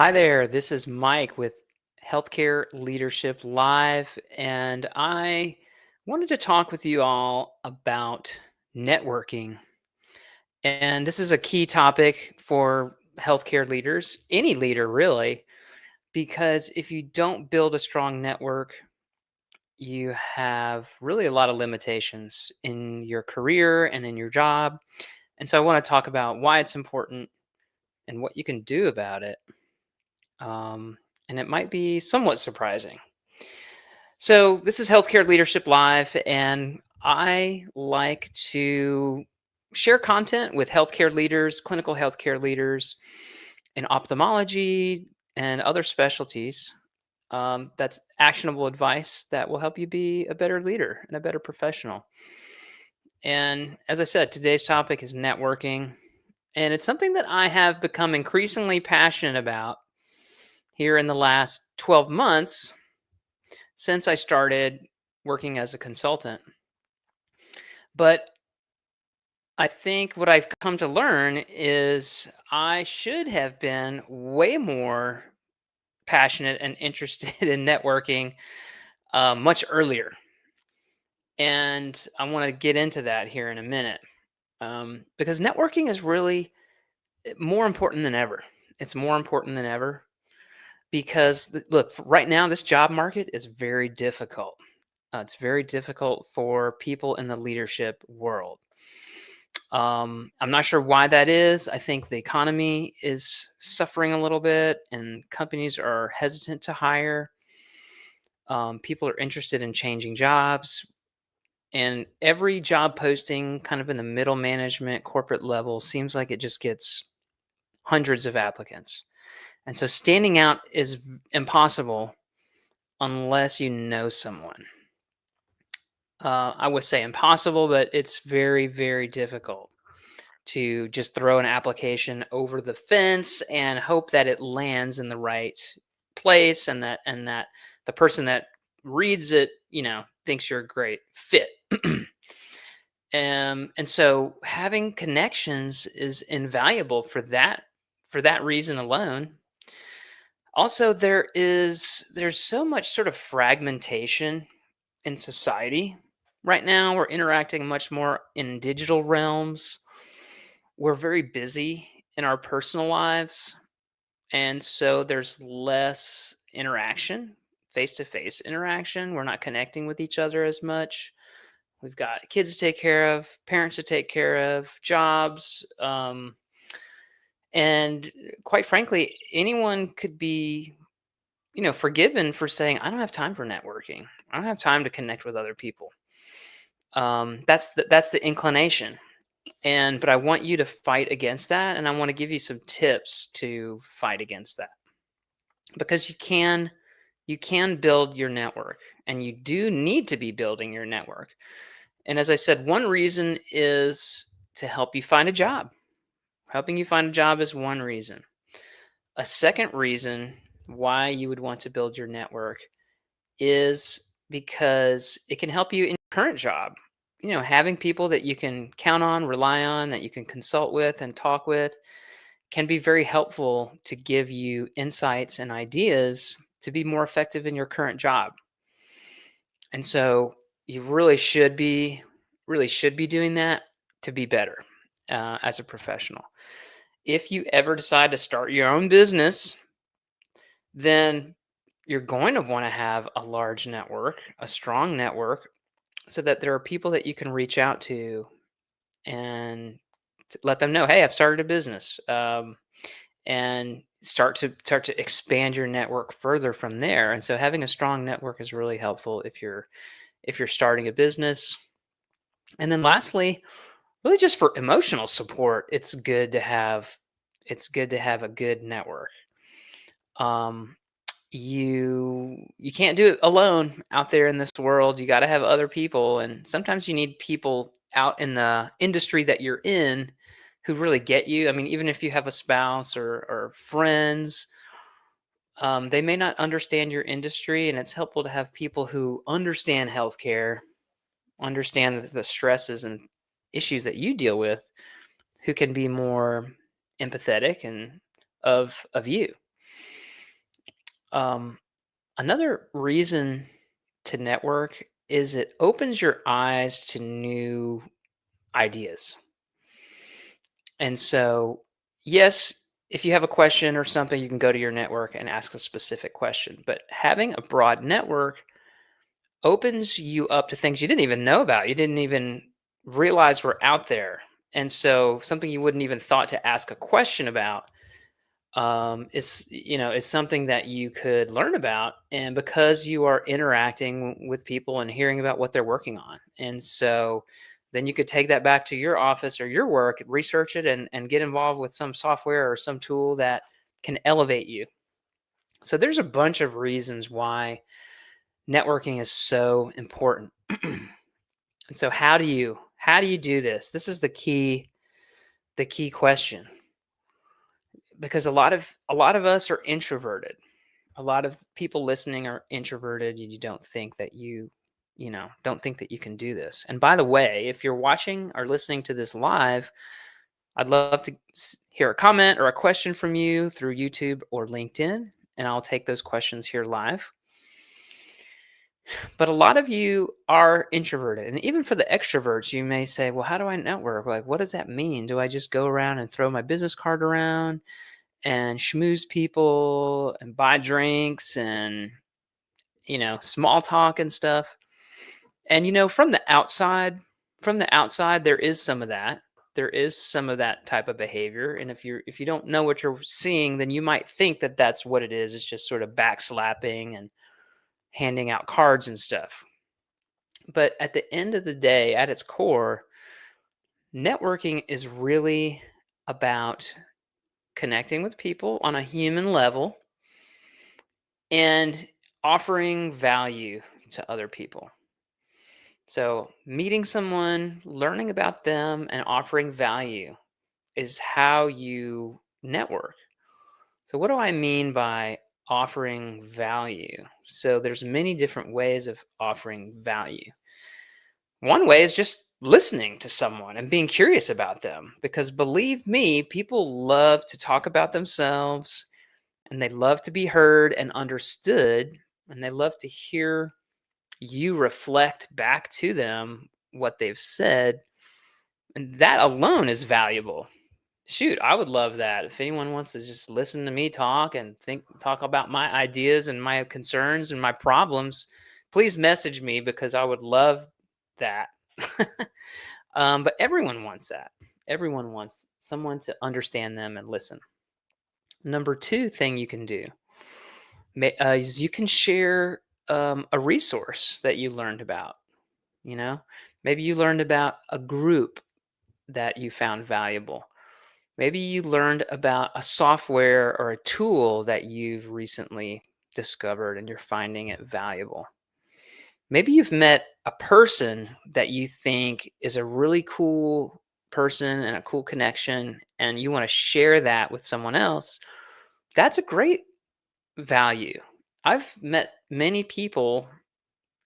Hi there, this is Mike with Healthcare Leadership Live, and I wanted to talk with you all about networking. And this is a key topic for healthcare leaders, any leader really, because if you don't build a strong network, you have really a lot of limitations in your career and in your job. And so I want to talk about why it's important and what you can do about it. Um, and it might be somewhat surprising. So, this is Healthcare Leadership Live, and I like to share content with healthcare leaders, clinical healthcare leaders in ophthalmology and other specialties. That's actionable advice that will help you be a better leader and a better professional. And as I said, today's topic is networking, and it's something that I have become increasingly passionate about here in the last 12 months since I started working as a consultant. But I think what I've come to learn is I should have been way more passionate and interested in networking much earlier. And I want to get into that here in a minute because networking is really more important than ever. It's more important than ever because, look, right now, this job market is very difficult. It's very difficult for people in the leadership world. I'm not sure why that is. I think the economy is suffering a little bit, and companies are hesitant to hire. People are interested in changing jobs, and every job posting, kind of in the middle management, corporate level, seems like it just gets hundreds of applicants. And so, standing out is impossible unless you know someone. I would say impossible, but it's very, very difficult to just throw an application over the fence and hope that it lands in the right place and that the person that reads it, thinks you're a great fit. And so having connections is invaluable for that reason alone. Also, there's so much sort of fragmentation in society right now. We're interacting much more in digital realms. We're very busy in our personal lives, and so there's less interaction, face-to-face interaction. We're not connecting with each other as much. We've got kids to take care of, parents to take care of, jobs, and quite frankly, anyone could be, forgiven for saying, "I don't have time for networking. I don't have time to connect with other people." That's the inclination. But I want you to fight against that, and I want to give you some tips to fight against that. Because you can build your network, and you do need to be building your network. And as I said, one reason is to help you find a job. Helping you find a job is one reason. A second reason why you would want to build your network is because it can help you in your current job. Having people that you can count on, rely on, that you can consult with and talk with can be very helpful to give you insights and ideas to be more effective in your current job. And so you really should be doing that to be better as a professional. If you ever decide to start your own business, then you're going to want to have a large network, a strong network, so that there are people that you can reach out to and let them know, hey, I've started a business, and start to expand your network further from there. And so having a strong network is really helpful if you're starting a business. And then lastly, really just for emotional support, it's good to have a good network. Um, you can't do it alone out there in this world. You got to have other people, and sometimes you need people out in the industry that you're in who really get you. I mean, even if you have a spouse or friends, they may not understand your industry, and it's helpful to have people who understand healthcare, understand the stresses and issues that you deal with, who can be more empathetic and of you. Um, Another reason to network is it opens your eyes to new ideas. And so, yes, if you have a question or something, you can go to your network and ask a specific question. But having a broad network opens you up to things you didn't even know about. You didn't even realize were out there. And so, something you wouldn't even thought to ask a question about is something that you could learn about, and because you are interacting with people and hearing about what they're working on, and so then you could take that back to your office or your work, research it, and get involved with some software or some tool that can elevate you. So there's a bunch of reasons why networking is so important. And so how do you do this? This is the key question, because a lot of us are introverted. A lot of people listening are introverted, and you don't think that don't think that you can do this. And by the way, if you're watching or listening to this live, I'd love to hear a comment or a question from you through YouTube or LinkedIn, and I'll take those questions here live. But a lot of you are introverted, and even for the extroverts, you may say, well, how do I network? Like, what does that mean? Do I just go around and throw my business card around and schmooze people and buy drinks and small talk and stuff? And from the outside, there is some of that. There is some of that type of behavior. And if you don't know what you're seeing, then you might think that that's what it is. It's just sort of backslapping and handing out cards and stuff. But at the end of the day, at its core, networking is really about connecting with people on a human level and offering value to other people. So, meeting someone, learning about them, and offering value is how you network. So, what do I mean by offering value? So, there's many different ways of offering value. One way is just listening to someone and being curious about them, because believe me, people love to talk about themselves, and they love to be heard and understood, and they love to hear you reflect back to them what they've said, and that alone is valuable. Shoot, I would love that. If anyone wants to just listen to me talk and talk about my ideas and my concerns and my problems, please message me, because I would love that. But everyone wants that. Everyone wants someone to understand them and listen. Number two thing you can do is you can share a resource that you learned about. You know, maybe you learned about a group that you found valuable. Maybe you learned about a software or a tool that you've recently discovered and you're finding it valuable. Maybe you've met a person that you think is a really cool person and a cool connection, and you want to share that with someone else. That's a great value. I've met many people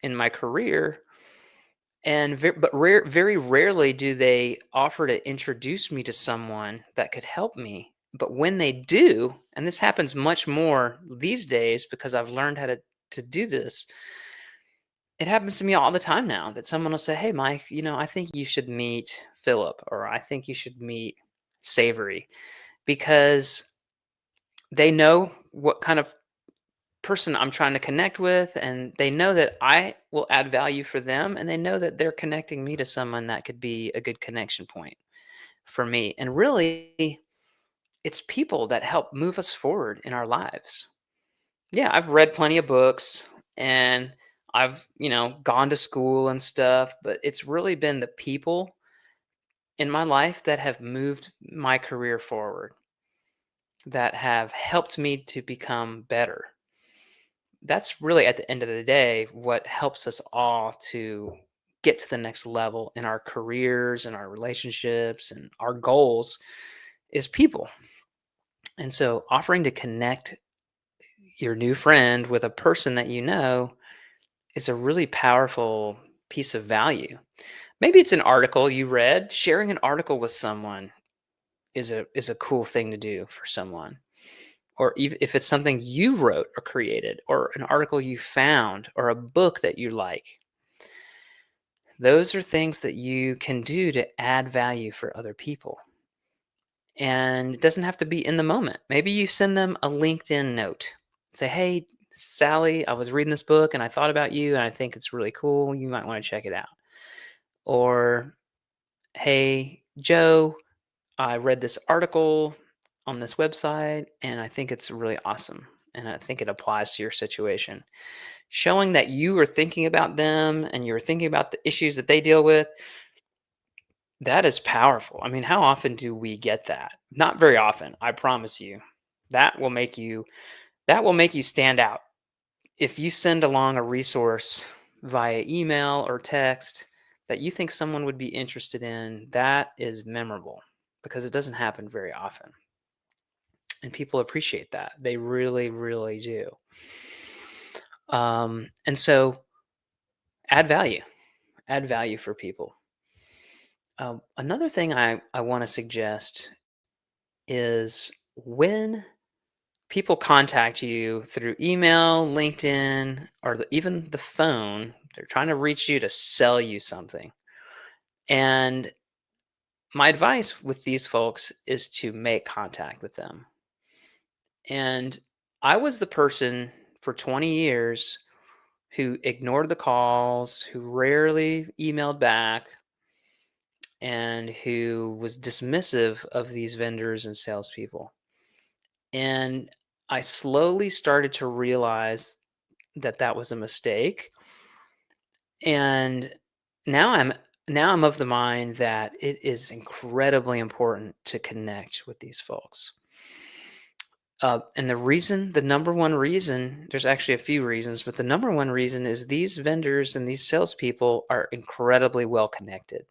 in my career, and very rarely do they offer to introduce me to someone that could help me. But when they do, and this happens much more these days because I've learned how to do this, it happens to me all the time now that someone will say, "Hey, Mike, I think you should meet Philip, or I think you should meet Savory," because they know what kind of person I'm trying to connect with, and they know that I will add value for them, and they know that they're connecting me to someone that could be a good connection point for me. And really, it's people that help move us forward in our lives. Yeah, I've read plenty of books, and I've, gone to school and stuff, but it's really been the people in my life that have moved my career forward, that have helped me to become better. That's really, at the end of the day, what helps us all to get to the next level in our careers and our relationships and our goals is people. And so offering to connect your new friend with a person that you know is a really powerful piece of value. Maybe it's an article you read. Sharing an article with someone is a cool thing to do for someone. or even if it's something you wrote or created, or an article you found, or a book that you like. Those are things that you can do to add value for other people. And it doesn't have to be in the moment. Maybe you send them a LinkedIn note. Say, hey, Sally, I was reading this book and I thought about you and I think it's really cool. You might want to check it out. Or, hey, Joe, I read this article on this website and I think it's really awesome. And I think it applies to your situation. Showing that you are thinking about them and you're thinking about the issues that they deal with, that is powerful. I mean, how often do we get that? Not very often, I promise you. That will make you that will make you stand out. If you send along a resource via email or text that you think someone would be interested in, that is memorable because it doesn't happen very often. And people appreciate that. They really, really do. And so add value, add value for people. Another thing I want to suggest is when people contact you through email, LinkedIn, or even the phone, they're trying to reach you to sell you something. And my advice with these folks is to make contact with them. And I was the person for 20 years who ignored the calls, who rarely emailed back, and who was dismissive of these vendors and salespeople. And I slowly started to realize that that was a mistake. And now I'm now I'm of the mind that it is incredibly important to connect with these folks. And the number one reason, there's actually a few reasons, but the number one reason is these vendors and these salespeople are incredibly well connected.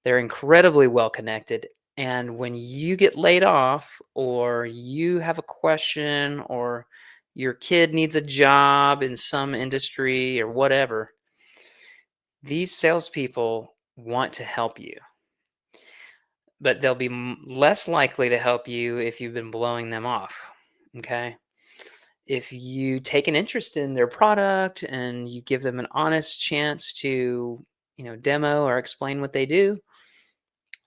They're incredibly well connected. And when you get laid off, or you have a question, or your kid needs a job in some industry or whatever, these salespeople want to help you, but they'll be less likely to help you if you've been blowing them off. Okay. If you take an interest in their product and you give them an honest chance to, demo or explain what they do,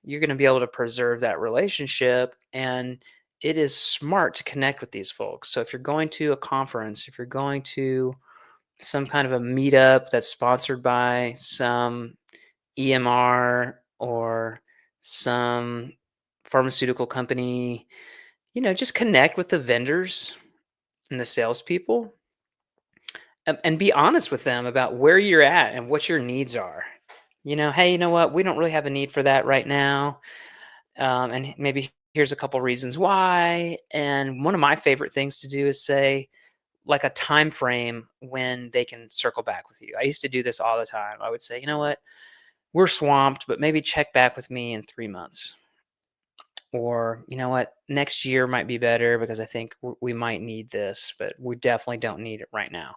you're going to be able to preserve that relationship. And it is smart to connect with these folks. So if you're going to a conference, if you're going to some kind of a meetup that's sponsored by some EMR or some pharmaceutical company, just connect with the vendors and the salespeople, and be honest with them about where you're at and what your needs are. Hey, you know what? We don't really have a need for that right now. And maybe here's a couple reasons why. And one of my favorite things to do is say, like, a time frame when they can circle back with you. I used to do this all the time. I would say, you know what? We're swamped, but maybe check back with me in 3 months. Or, you know what? Next year might be better because I think we might need this, but we definitely don't need it right now.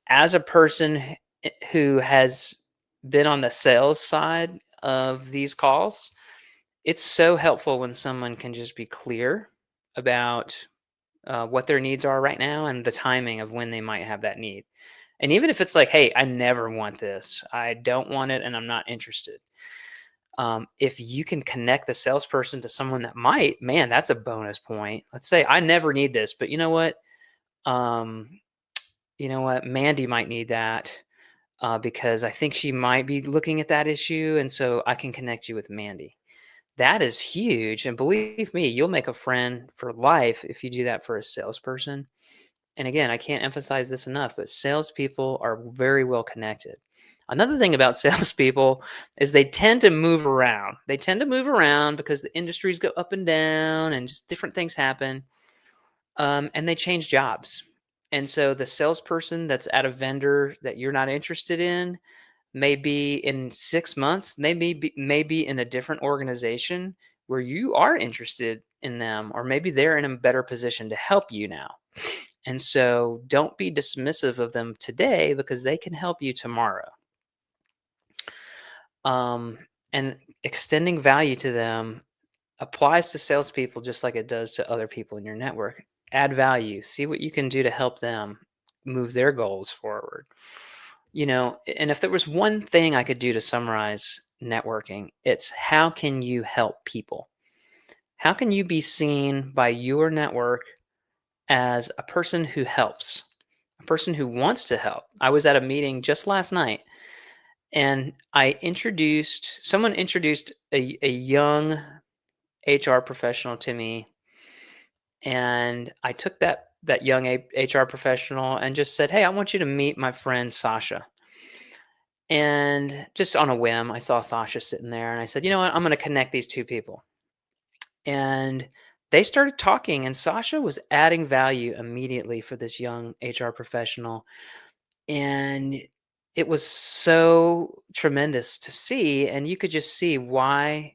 As a person who has been on the sales side of these calls, it's so helpful when someone can just be clear about what their needs are right now and the timing of when they might have that need. And even if it's like, hey, I never want this, I don't want it, and I'm not interested. If you can connect the salesperson to someone that might, man, that's a bonus point. Let's say I never need this, but you know what? Um, Mandy might need that because I think she might be looking at that issue, and so I can connect you with Mandy. That is huge, and believe me, you'll make a friend for life if you do that for a salesperson. And again, I can't emphasize this enough, but salespeople are very well connected. Another thing about salespeople is they tend to move around. They tend to move around because the industries go up and down and just different things happen. And they change jobs. And so the salesperson that's at a vendor that you're not interested in, maybe in 6 months, they may be in a different organization where you are interested in them, or maybe they're in a better position to help you now. And so don't be dismissive of them today because they can help you tomorrow. Um, and extending value to them applies to salespeople just like it does to other people in your network. add value, see what you can do to help them move their goals forward. And if there was one thing I could do to summarize networking, it's how can you help people? How can you be seen by your network as a person who helps, a person who wants to help? I was at a meeting just last night, and someone introduced a young HR professional to me, and I took that young HR professional and just said, "Hey, I want you to meet my friend Sasha." And just on a whim, I saw Sasha sitting there, and I said, "You know what? I'm going to connect these two people." And they started talking, and Sasha was adding value immediately for this young HR professional. And it was so tremendous to see. And you could just see why,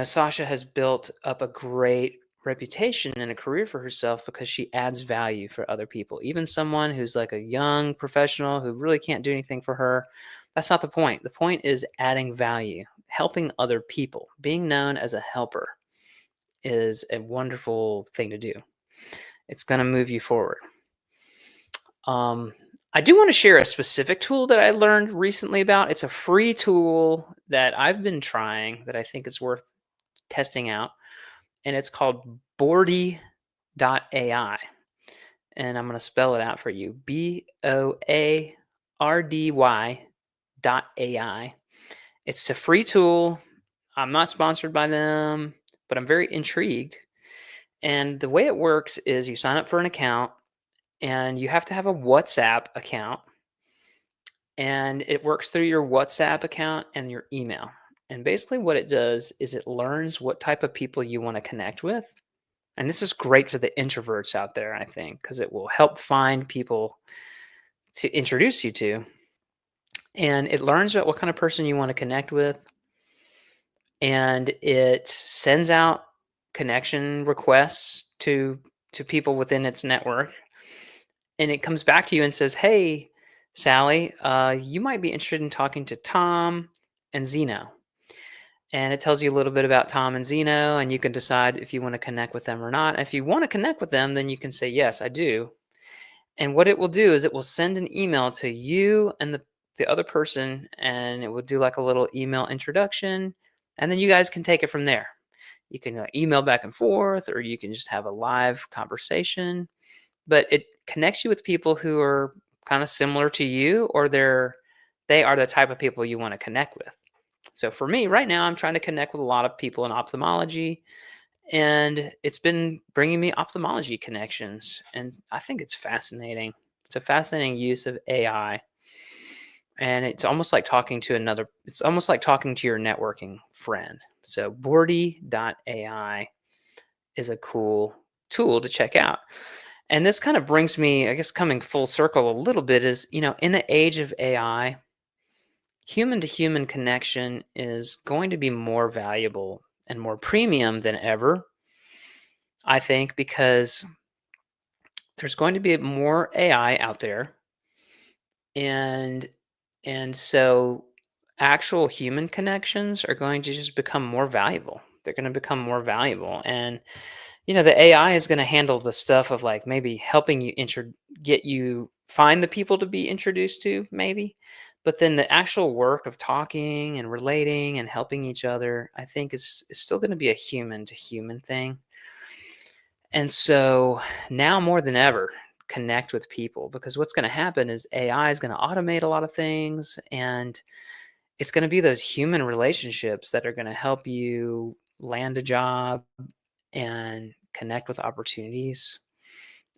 Sasha has built up a great reputation and a career for herself because she adds value for other people. Even someone who's like a young professional who really can't do anything for her, that's not the point. The point is adding value, helping other people. Being known as a helper is a wonderful thing to do. It's going to move you forward. I do want to share a specific tool that I learned recently about. It's a free tool that I've been trying that I think is worth testing out, and it's called Boardy.ai. And I'm going to spell it out for you. BOARDY.ai. It's a free tool. I'm not sponsored by them, but I'm very intrigued. And the way it works is you sign up for an account, and you have to have a WhatsApp account, and it works through your WhatsApp account and your email. And basically what it does is it learns what type of people you want to connect with. And this is great for the introverts out there, I think, because it will help find people to introduce you to. And it learns about what kind of person you want to connect with. And it sends out connection requests to people within its network. And it comes back to you and says, "Hey, Sally, you might be interested in talking to Tom and Zeno." And it tells you a little bit about Tom and Zeno, and you can decide if you want to connect with them or not. And if you want to connect with them, then you can say, "Yes, I do." And what it will do is it will send an email to you and the other person, and it will do like a little email introduction. And then you guys can take it from there. You can email back and forth, or you can just have a live conversation. But it connects you with people who are kind of similar to you, or they are the type of people you want to connect with. So for me right now, I'm trying to connect with a lot of people in ophthalmology, and it's been bringing me ophthalmology connections, and I think it's fascinating. It's a fascinating use of AI, and it's almost like talking to your networking friend. So Boardy.ai is a cool tool to check out. And this kind of brings me, I guess, coming full circle a little bit is, in the age of AI, human to human connection is going to be more valuable and more premium than ever, I think, because there's going to be more AI out there. And so actual human connections are going to just become more valuable. They're going to become more valuable. And the AI is going to handle the stuff of like maybe helping you get you find the people to be introduced to, maybe. But then the actual work of talking and relating and helping each other, I think is still going to be a human to human thing. And so now more than ever, connect with people, because what's going to happen is AI is going to automate a lot of things, and it's going to be those human relationships that are going to help you land a job and connect with opportunities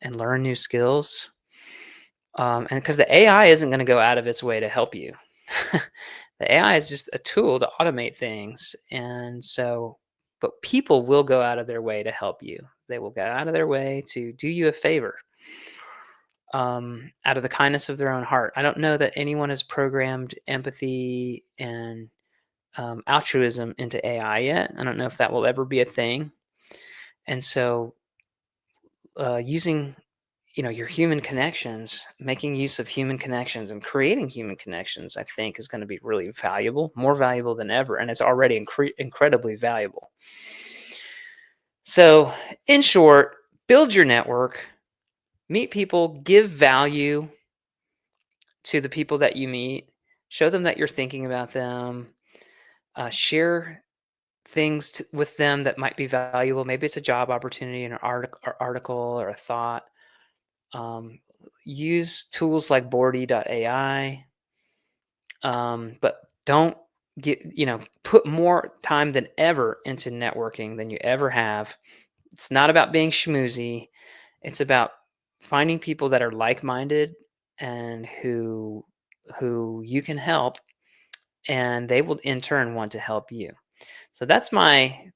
and learn new skills. And because the AI isn't going to go out of its way to help you, the AI is just a tool to automate things. And so, but people will go out of their way to help you. They will go out of their way to do you a favor, out of the kindness of their own heart. I don't know that anyone has programmed empathy and altruism into AI yet. I don't know if that will ever be a thing. And so, using your human connections, making use of human connections and creating human connections, I think is going to be really valuable, more valuable than ever. And it's already incredibly valuable. So in short, build your network, meet people, give value to the people that you meet, show them that you're thinking about them, share things with them that might be valuable. Maybe it's a job opportunity, an article, or a thought. Um, Use tools like Boardy.ai, but don't put more time than ever into networking than you ever have. It's not about being schmoozy. It's about finding people that are like-minded and who you can help, and they will in turn want to help you. So that's my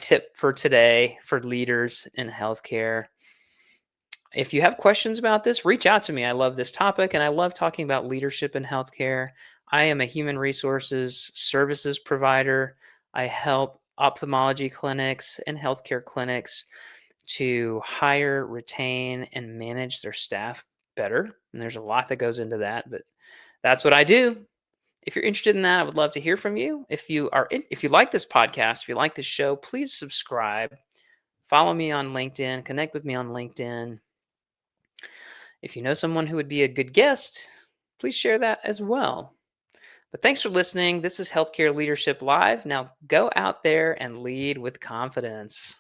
tip for today for leaders in healthcare. If you have questions about this, reach out to me. I love this topic and I love talking about leadership in healthcare. I am a human resources services provider. I help ophthalmology clinics and healthcare clinics to hire, retain, and manage their staff better. And there's a lot that goes into that, but that's what I do. If you're interested in that, I would love to hear from you. If you like this podcast, if you like this show, please subscribe. Follow me on LinkedIn, connect with me on LinkedIn. If you know someone who would be a good guest, please share that as well. But thanks for listening. This is Healthcare Leadership Live. Now go out there and lead with confidence.